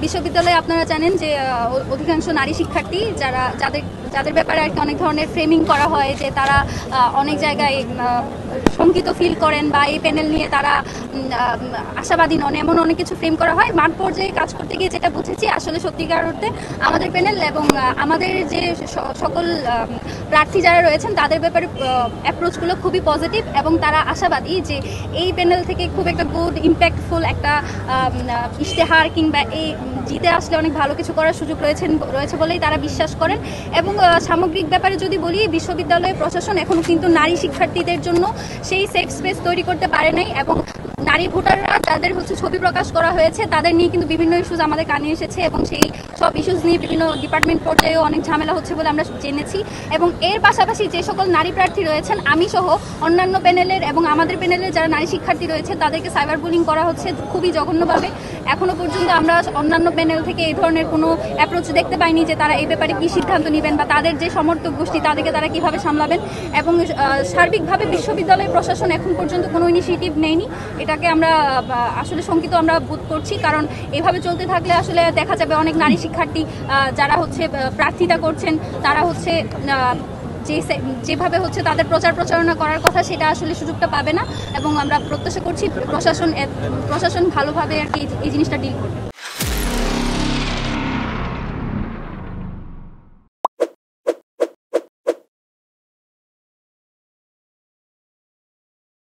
বিশ্ববিদ্যালয়ে আপনারা জানেন যে অধিকাংশ নারী শিক্ষার্থী যাদের যাদের ব্যাপারে আর কি অনেক ধরনের ফ্রেমিং করা হয় যে তারা অনেক জায়গায় শঙ্কিত ফিল করেন বা এই প্যানেল নিয়ে তারা আশাবাদী নন, এমন অনেক কিছু ফ্রেম করা হয়। মাঠ পর্যায়ে কাজ করতে গিয়ে যেটা বুঝেছি আসলে সত্যিকার অর্থে আমাদের প্যানেল এবং আমাদের যে সকল প্রার্থী যারা রয়েছেন তাদের ব্যাপারে অ্যাপ্রোচগুলো খুবই পজিটিভ এবং তারা আশাবাদী যে এই প্যানেল থেকে খুব একটা গুড ইম্প্যাক্টফুল একটা ইশতেহার কিংবা এই জিতে আসলে অনেক ভালো কিছু করার সুযোগ রয়েছে বলেই তারা বিশ্বাস করেন। এবং সামগ্রিক ব্যাপারে যদি বলি, বিশ্ববিদ্যালয় প্রশাসন এখনও কিন্তু নারী শিক্ষার্থীদের জন্য সেই সেফ স্পেস তৈরি করতে পারে নাই এবং নারী ভোটাররা যাদের ছবি প্রকাশ করা হয়েছে তাদের নিয়ে কিন্তু বিভিন্ন ইস্যুজ আমাদের কানে এসেছে এবং সেই সব ইস্যুজ নিয়ে বিভিন্ন ডিপার্টমেন্ট পর্যায়েও অনেক ঝামেলা হচ্ছে বলে আমরা জেনেছি। এবং এর পাশাপাশি যে সকল নারী প্রার্থী রয়েছেন, আমি সহ অন্যান্য প্যানেলের এবং আমাদের প্যানেলের যারা নারী শিক্ষার্থী রয়েছে তাদেরকে সাইবার বুলিং করা হচ্ছে খুবই জঘন্যভাবে। এখনও পর্যন্ত আমরা অন্যান্য প্যানেল থেকে এই ধরনের কোনো অ্যাপ্রোচ দেখতে পাইনি যে তারা এই ব্যাপারে কী সিদ্ধান্ত নেবেন বা তাদের যে সমর্থক গোষ্ঠী তাদেরকে তারা কীভাবে সামলাবেন। এবং সার্বিকভাবে বিশ্ববিদ্যালয় প্রশাসন এখন পর্যন্ত কোনো ইনিশিয়েটিভ নেয়নি। এটাকে আমরা আসলে শঙ্কিত আমরা বোধ করছি, কারণ এভাবে চলতে থাকলে আসলে দেখা যাবে অনেক নারী শিক্ষার্থী যারা প্রার্থিতা করছেন তারা যেভাবে তাদের প্রচারণা করার কথা সেটা আসলে সুযোগটা পাবে না। এবং আমরা প্রত্যাশা করছি প্রশাসন ভালোভাবে আর কি এই জিনিসটা ডিল করবে।